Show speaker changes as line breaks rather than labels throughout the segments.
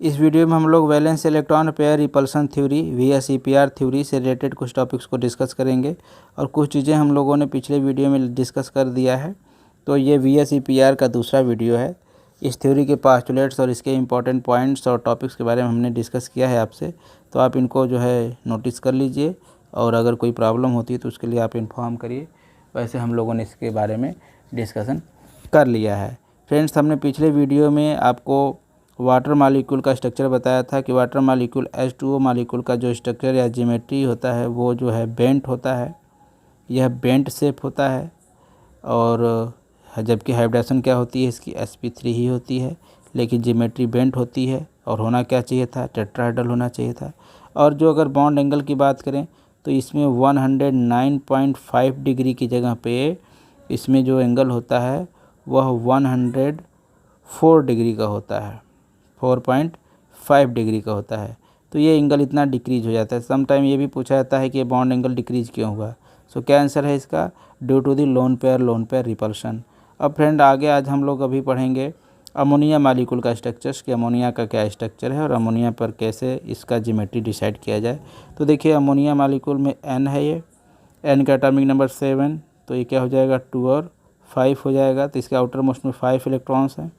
इस वीडियो में हम लोग valence electron pair repulsion theory VSEPR theory से रिलेटेड कुछ टॉपिक्स को डिस्कस करेंगे और कुछ चीज़ें हम लोगों ने पिछले वीडियो में डिस्कस कर दिया है। तो ये VSEPR का दूसरा वीडियो है। इस थ्योरी के पास्टुलेट्स और इसके इंपॉर्टेंट पॉइंट्स और टॉपिक्स के बारे में हमने डिस्कस किया है आपसे, तो आप इनको जो है नोटिस कर लीजिए और अगर कोई प्रॉब्लम होती है तो उसके लिए आप इन्फॉर्म करिए। वैसे हम लोगों ने इसके बारे में डिस्कशन कर लिया है। फ्रेंड्स, हमने पिछले वीडियो में आपको वाटर मॉलिक्यूल का स्ट्रक्चर बताया था कि वाटर मॉलिक्यूल H2O मॉलिक्यूल का जो स्ट्रक्चर या ज्योमेट्री होता है वो जो है बेंट होता है, यह बेंट शेप होता है। और जबकि हाइब्रिडेशन क्या होती है इसकी sp3 ही होती है, लेकिन ज्योमेट्री बेंट होती है और होना क्या चाहिए था, टेट्राहेड्रल होना चाहिए था। और जो अगर बॉन्ड एंगल की बात करें तो इसमें 109.5 डिग्री की जगह पे इसमें जो एंगल होता है वह 104 डिग्री का होता है, 4.5 डिग्री का होता है। तो ये एंगल इतना डिक्रीज हो जाता है। सम टाइम ये भी पूछा जाता है कि बॉन्ड एंगल डिक्रीज क्यों हुआ। सो क्या आंसर है इसका, due to the lone pair repulsion. अब फ्रेंड आगे आज हम लोग अभी पढ़ेंगे अमोनिया मॉलिक्यूल का स्ट्रक्चर्स कि अमोनिया का क्या स्ट्रक्चर है और अमोनिया पर कैसे इसका ज्योमेट्री डिसाइड किया जाए। तो देखिए अमोनिया मॉलिक्यूल में N है, ये N का एटॉमिक नंबर 7, तो ये क्या हो जाएगा 2 और 5 हो जाएगा। तो इसके आउटर मोस्ट में 5 इलेक्ट्रॉन्स हैं।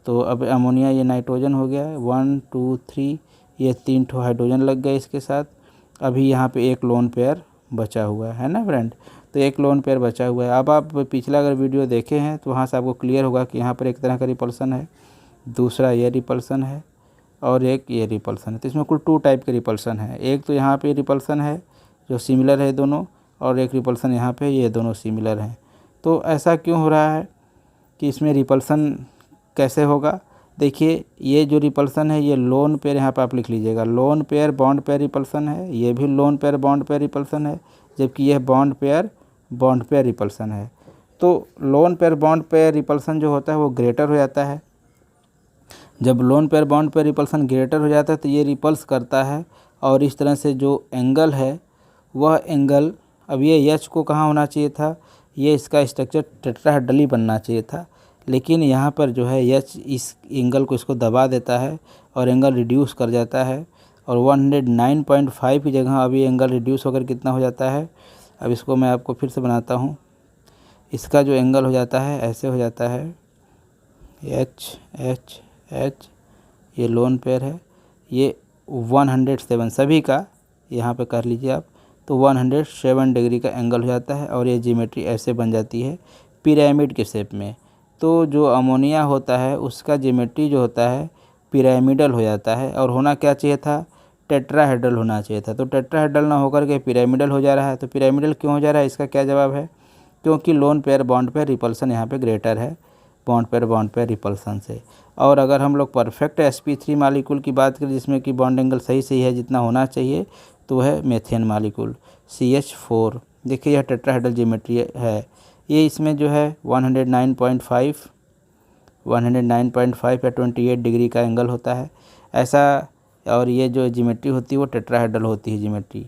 तो अब अमोनिया ये नाइट्रोजन हो गया है, 1 2 3, ये 3 ठो हाइड्रोजन लग गए इसके साथ। अभी यहाँ पे एक लोन पेयर बचा हुआ है ना फ्रेंड, तो एक लोन पेयर बचा हुआ है। अब आप पिछला अगर वीडियो देखे हैं तो वहाँ से आपको क्लियर होगा कि यहाँ पर एक तरह का रिपल्सन है, दूसरा ये रिपल्सन है और एक ये रिपल्सन है। तो इसमें कुल 2 टाइप के रिपल्सन है। एक तो यहाँ पे रिपल्सन है जो सिमिलर है दोनों, और एक रिपल्सन यहाँ पे, ये दोनों सिमिलर हैं। तो ऐसा क्यों हो रहा है कि इसमें रिपल्सन कैसे होगा। देखिए ये जो रिपल्सन है ये लोन पेयर, यहाँ पर आप लिख लीजिएगा lone pair bond pair repulsion है, ये भी lone pair bond pair repulsion है, जबकि यह बॉन्ड पेयर रिपल्सन है। तो lone pair bond pair repulsion जो होता है वो ग्रेटर हो जाता है। जब lone pair bond pair repulsion greater हो जाता है तो ये रिपल्स करता है और इस तरह से जो एंगल है वह एंगल, अब ये H को कहाँ होना चाहिए था, ये इसका स्ट्रक्चर टेट्राहेड्रल बनना चाहिए था, लेकिन यहाँ पर जो है H इस एंगल को इसको दबा देता है और एंगल रिड्यूस कर जाता है और 109.5 की जगह अभी एंगल रिड्यूस होकर कितना हो जाता है। अब इसको मैं आपको फिर से बनाता हूँ। इसका जो एंगल हो जाता है ऐसे हो जाता है, H H H, ये लोन पेयर है, ये 107 सभी का यहाँ पे कर लीजिए आप, तो 107 डिग्री का एंगल हो जाता है और ये ज्योमेट्री ऐसे बन जाती है पिरामिड के शेप में। तो जो अमोनिया होता है उसका ज्योमेट्री जो होता है पिरामिडल हो जाता है और होना क्या चाहिए था, टेट्राहेड्रल होना चाहिए था। तो टेट्राहेड्रल ना होकर के पिरामिडल हो जा रहा है। तो पिरामिडल क्यों हो जा रहा है, इसका क्या जवाब है, क्योंकि lone pair bond pair repulsion यहाँ पे ग्रेटर है बॉन्ड पेयर रिपल्सन से। और अगर हम लोग परफेक्ट sp3 मॉलिक्यूल की बात करें जिसमें कि बॉन्ड एंगल सही है जितना होना चाहिए, तो है मेथेन मॉलिक्यूल CH4। देखिए यह टेट्राहेड्रल ज्योमेट्री है, ये इसमें जो है 109.5 या 28 डिग्री का एंगल होता है ऐसा। और ये जो ज्योमेट्री होती है वो टेट्राहेड्रल होती है ज्योमेट्री।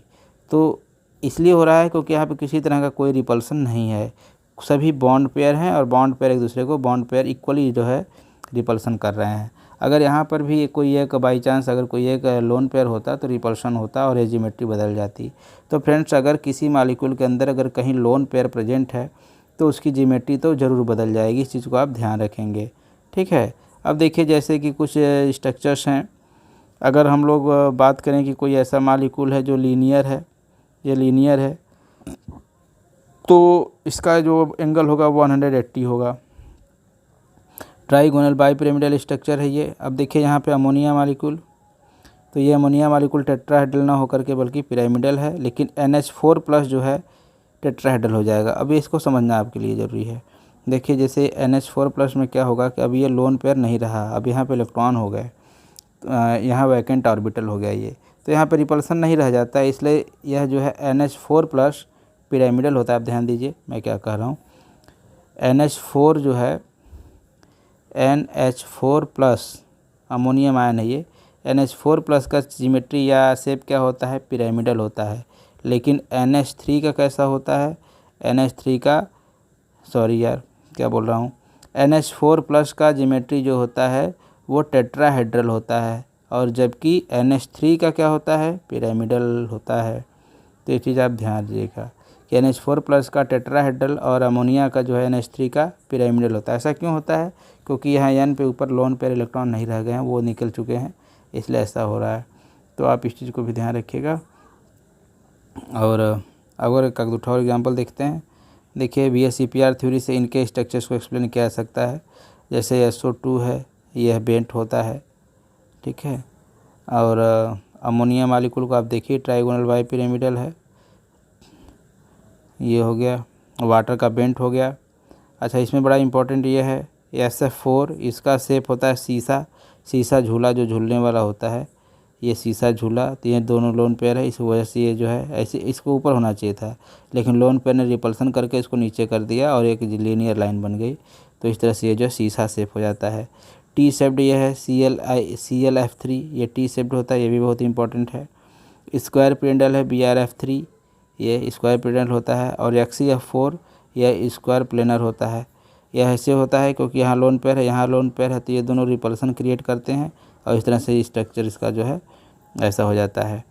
तो इसलिए हो रहा है क्योंकि यहाँ पे किसी तरह का कोई रिपल्सन नहीं है, सभी बॉन्ड पेयर हैं और बॉन्ड पेयर एक दूसरे को बॉन्ड पेयर इक्वली जो है रिपल्सन कर रहे हैं। अगर यहाँ पर भी कोई एक बाई चांस अगर कोई एक लोन पेयर होता तो रिपल्सन होता और ये ज्योमेट्री बदल जाती। तो फ्रेंड्स, अगर किसी मॉलिक्यूल के अंदर अगर कहीं लोन पेयर प्रेजेंट है तो उसकी ज्योमेट्री तो ज़रूर बदल जाएगी, इस चीज़ को आप ध्यान रखेंगे, ठीक है। अब देखिए जैसे कि कुछ स्ट्रक्चर्स हैं, अगर हम लोग बात करें कि कोई ऐसा मॉलिक्यूल है जो लीनियर है, ये लीनियर है, तो इसका जो एंगल होगा 180 होगा। ट्राइगोनल बाईपिरामिडल स्ट्रक्चर है ये। अब देखिए यहाँ पे अमोनिया मॉलिक्यूल, तो ये अमोनिया मॉलिक्यूल टेट्राहेड्रल ना होकर के बल्कि पिरामिडल है, लेकिन NH4+ जो है टेट्राहेड्रल हो जाएगा। अब इसको समझना आपके लिए ज़रूरी है। देखिए जैसे NH4+ में क्या होगा कि अब ये लोन पेयर नहीं रहा, अब यहाँ पे इलेक्ट्रॉन हो गए, यहाँ वैकेंट ऑर्बिटल हो गया ये, तो यहाँ पे रिपल्सन नहीं रह जाता है, इसलिए यह जो है NH4+ पिरामिडल होता है। आप ध्यान दीजिए मैं क्या कह रहा हूँ, NH4 जो है NH4+ अमोनियम आयन है ये, NH4+ का ज्योमेट्री या शेप क्या होता है, पिरामिडल होता है। लेकिन NH3 का कैसा होता है, NH3 का, सॉरी यार क्या बोल रहा हूँ, NH4+ का ज्योमेट्री जो होता है वो टेट्राहेड्रल होता है और जबकि NH3 का क्या होता है, पिरामिडल होता है। तो ये चीज़ आप ध्यान दीजिएगा कि NH4+ का टेट्राहेड्रल और अमोनिया का जो है NH3 का पिरामिडल होता है। ऐसा क्यों होता है, क्योंकि यहाँ N पे ऊपर लोन पेयर इलेक्ट्रॉन नहीं रह गए हैं, वो निकल चुके हैं, इसलिए ऐसा हो रहा है। तो आप इस चीज़ को भी ध्यान रखिएगा। और अगर एक दूठा और एग्जाम्पल देखते हैं, देखिए VSEPR थ्योरी से इनके स्ट्रक्चर्स को एक्सप्लेन किया जा सकता है। जैसे SO2 है, यह बेंट होता है, ठीक है। और अमोनिया मालिक्यूल को आप देखिए ट्राइगोनल बाई पिरामिडल है, ये हो गया। वाटर का बेंट हो गया। अच्छा, इसमें बड़ा इंपॉर्टेंट ये है SF4, इसका शेप होता है शीशा झूला जो झूलने वाला होता है, ये शीशा झूला। तो ये दोनों लोन पेयर है, इस वजह से ये जो है ऐसे इसको ऊपर होना चाहिए था, लेकिन लोन पेयर ने रिपल्सन करके इसको नीचे कर दिया और एक लीनियर लाइन बन गई। तो इस तरह से ये जो शीशा शेप हो जाता है। टी शेप्ड ये है ClF3, ये टी शेप्ड होता है, ये भी बहुत इंपॉर्टेंट है। स्क्वायर पिरामिडल है BrF3, ये स्क्वायर पिरामिडल होता है। और XeF4 यह स्क्वायर प्लेनर होता है। यह ऐसे होता है क्योंकि यहाँ लोन पेयर है, यहाँ लोन पेयर है, तो ये दोनों रिपल्सन क्रिएट करते हैं और इस तरह से स्ट्रक्चर इसका जो है ऐसा हो जाता है।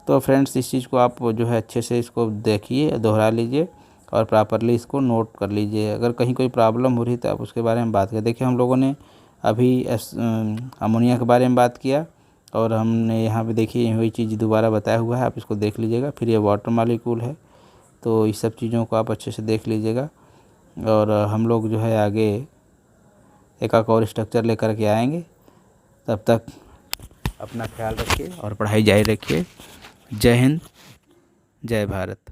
तो फ्रेंड्स, इस चीज़ को आप जो है अच्छे से इसको देखिए, दोहरा लीजिए और प्रॉपरली इसको नोट कर लीजिए। अगर कहीं कोई प्रॉब्लम हो रही तो आप उसके बारे में बात करें। देखिए, हम लोगों ने अभी अमोनिया के बारे में बात किया और हमने यहाँ पे देखिए वही चीज़ दोबारा बताया हुआ है, आप इसको देख लीजिएगा। फिर ये वाटर मालिक्यूल है, तो इस सब चीज़ों को आप अच्छे से देख लीजिएगा। और हम लोग जो है आगे एक और स्ट्रक्चर लेकर के आएंगे। तब तक अपना ख्याल रखिए और पढ़ाई जारी रखिए। जय हिंद, जय भारत।